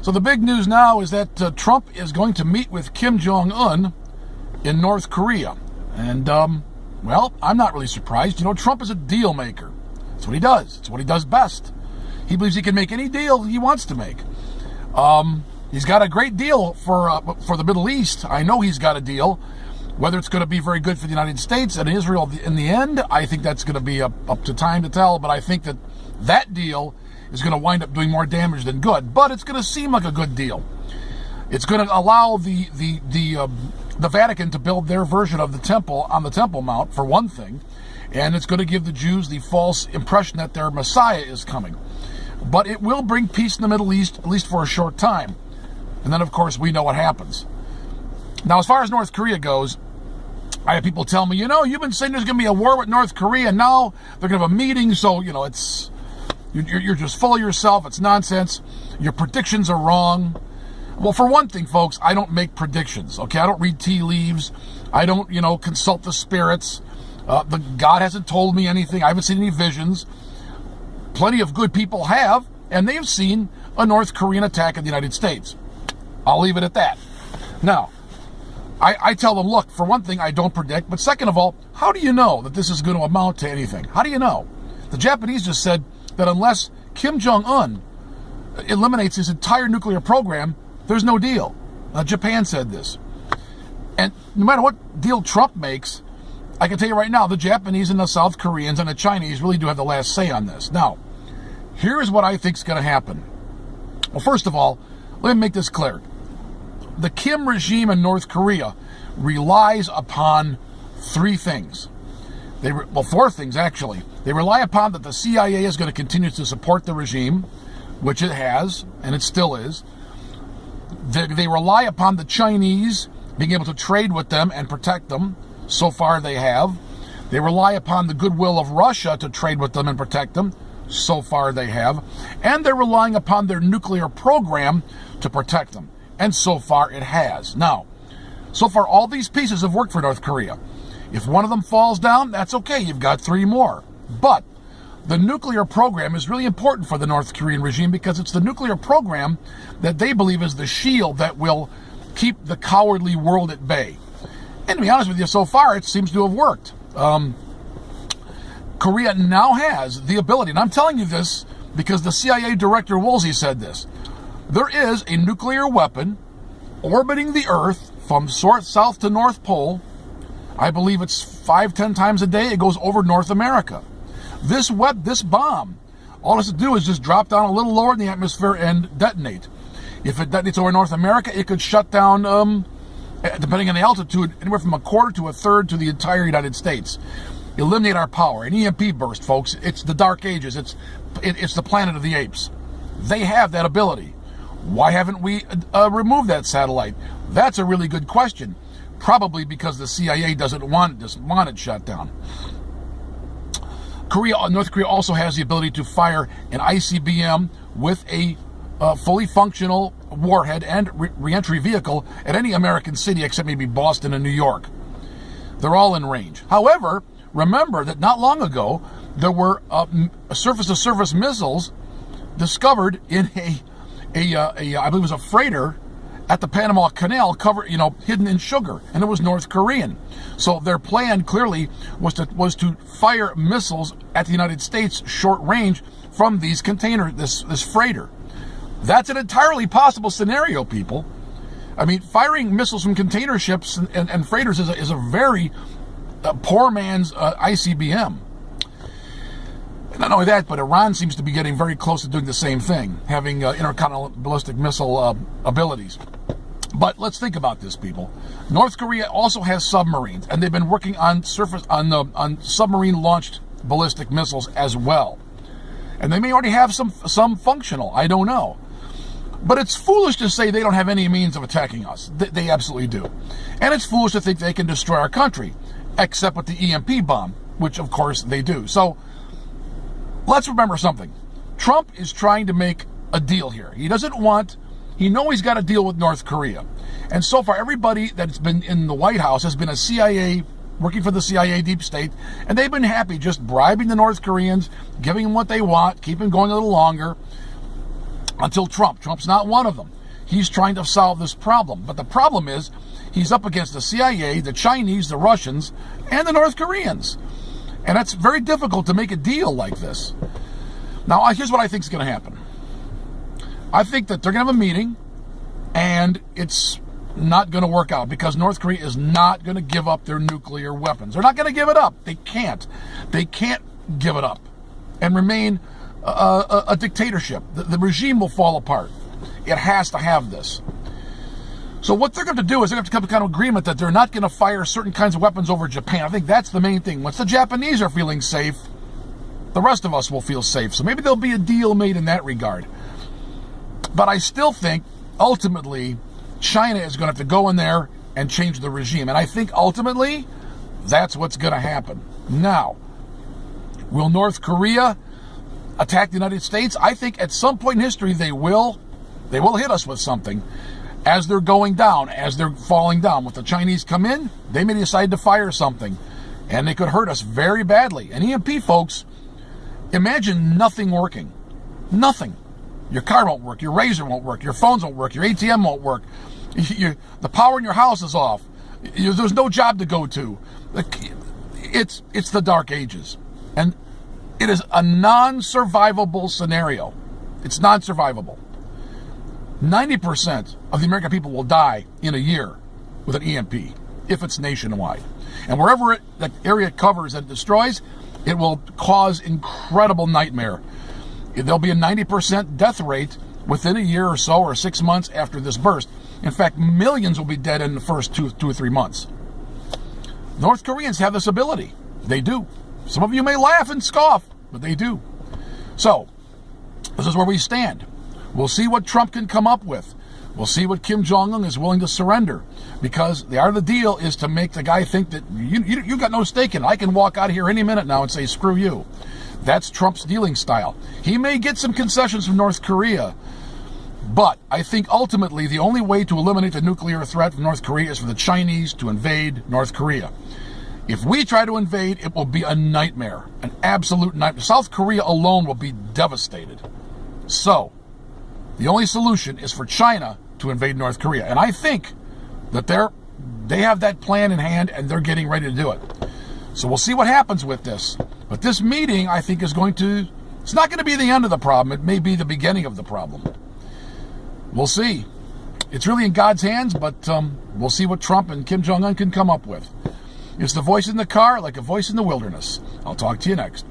So the big news now is that Trump is going to meet with Kim Jong-un in North Korea. And, well, I'm not really surprised. You know, Trump is a deal maker. That's what he does. It's what he does best. He believes he can make any deal he wants to make. He's got a great deal for the Middle East. I know he's got a deal. Whether it's going to be very good for the United States and Israel in the end, I think that's going to be up to time to tell. But I think that deal is going to wind up doing more damage than good. But it's going to seem like a good deal. It's going to allow the Vatican to build their version of the temple on the Temple Mount, for one thing. And it's going to give the Jews the false impression that their Messiah is coming. But it will bring peace in the Middle East, at least for a short time. And then, of course, we know what happens. Now, as far as North Korea goes, I have people tell me, you know, you've been saying there's going to be a war with North Korea, and now they're going to have a meeting, so, you know, you're just full of yourself. It's nonsense. Your predictions are wrong. Well, for one thing, folks, I don't make predictions, okay? I don't read tea leaves. I don't, you know, consult the spirits. God hasn't told me anything. I haven't seen any visions. Plenty of good people have, and they've seen a North Korean attack in the United States. I'll leave it at that. Now, I tell them, look, for one thing, I don't predict, but second of all, how do you know that this is going to amount to anything? How do you know? The Japanese just said that unless Kim Jong-un eliminates his entire nuclear program, there's no deal. Japan said this. And no matter what deal Trump makes, I can tell you right now, the Japanese and the South Koreans and the Chinese really do have the last say on this. Now, here's what I think is going to happen. Well, first of all, let me make this clear. The Kim regime in North Korea relies upon three things. Four things, actually. They rely upon that the CIA is going to continue to support the regime, which it has, and it still is. They rely upon the Chinese being able to trade with them and protect them. So far, they have. They rely upon the goodwill of Russia to trade with them and protect them. So far, they have. And they're relying upon their nuclear program to protect them. And so far, it has. Now, so far, all these pieces have worked for North Korea. If one of them falls down, that's okay. You've got three more. But the nuclear program is really important for the North Korean regime because it's the nuclear program that they believe is the shield that will keep the cowardly world at bay. And to be honest with you, so far, it seems to have worked. Korea now has the ability, and I'm telling you this because the CIA director Woolsey said this. There is a nuclear weapon orbiting the Earth from south to North Pole. I believe it's 5-10 times a day. It goes over North America. This bomb, all it has to do is just drop down a little lower in the atmosphere and detonate. If it detonates over North America, it could shut down, depending on the altitude, anywhere from a quarter to a third to the entire United States. Eliminate our power. An EMP burst, folks. It's the Dark Ages. It's the Planet of the Apes. They have that ability. Why haven't we removed that satellite? That's a really good question. Probably because the CIA doesn't want it shut down. North Korea also has the ability to fire an ICBM with a fully functional warhead and reentry vehicle at any American city except maybe Boston and New York. They're all in range. However, remember that not long ago, there were surface-to-surface missiles discovered in I believe it was a freighter at the Panama Canal, hidden in sugar, and it was North Korean. So their plan clearly was to fire missiles at the United States short range from these this freighter. That's an entirely possible scenario, people. I mean, firing missiles from container ships and freighters is a very poor man's ICBM. And not only that, but Iran seems to be getting very close to doing the same thing, having intercontinental ballistic missile abilities. But let's think about this, people. North Korea also has submarines, and they've been working on submarine-launched ballistic missiles as well. And they may already have some functional. I don't know. But it's foolish to say they don't have any means of attacking us. They absolutely do. And it's foolish to think they can destroy our country, except with the EMP bomb, which, of course, they do. So let's remember something. Trump is trying to make a deal here. He knows he's got to deal with North Korea. And so far, everybody that's been in the White House has been a CIA, working for the CIA deep state, and they've been happy just bribing the North Koreans, giving them what they want, keeping going a little longer. until Trump. Trump's not one of them. He's trying to solve this problem. But the problem is he's up against the CIA, the Chinese, the Russians, and the North Koreans. And it's very difficult to make a deal like this. Now, here's what I think is going to happen. I think that they're going to have a meeting, and it's not going to work out because North Korea is not going to give up their nuclear weapons. They're not going to give it up. They can't. They can't give it up and remain a dictatorship. The regime will fall apart. It has to have this. So what they're going to do is they're going to come to kind of agreement that they're not going to fire certain kinds of weapons over Japan. I think that's the main thing. Once the Japanese are feeling safe, the rest of us will feel safe. So maybe there'll be a deal made in that regard. But I still think, ultimately, China is going to have to go in there and change the regime. And I think, ultimately, that's what's going to happen. Now, will North Korea attack the United States? I think at some point in history they will hit us with something as they're going down, as they're falling down. When the Chinese come in, they may decide to fire something, and they could hurt us very badly. And EMP, folks, imagine nothing working. Nothing. Your car won't work, your razor won't work, your phones won't work, your ATM won't work, the power in your house is off, there's no job to go to. It's the dark ages. And it is a non-survivable scenario. It's non-survivable. 90% of the American people will die in a year with an EMP, if it's nationwide. And wherever the area covers and destroys, it will cause incredible nightmare. There'll be a 90% death rate within a year or so, or 6 months after this burst. In fact, millions will be dead in the first two or 3 months. North Koreans have this ability. They do. Some of you may laugh and scoff, but they do. So, this is where we stand. We'll see what Trump can come up with. We'll see what Kim Jong-un is willing to surrender. Because the art of the deal is to make the guy think that you got no stake in it. I can walk out of here any minute now and say, screw you. That's Trump's dealing style. He may get some concessions from North Korea, but I think ultimately the only way to eliminate the nuclear threat from North Korea is for the Chinese to invade North Korea. If we try to invade, it will be a nightmare, an absolute nightmare. South Korea alone will be devastated. So, the only solution is for China to invade North Korea. And I think that they have that plan in hand and they're getting ready to do it. So we'll see what happens with this. But this meeting, I think, it's not going to be the end of the problem. It may be the beginning of the problem. We'll see. It's really in God's hands, but we'll see what Trump and Kim Jong-un can come up with. It's the voice in the car like a voice in the wilderness. I'll talk to you next.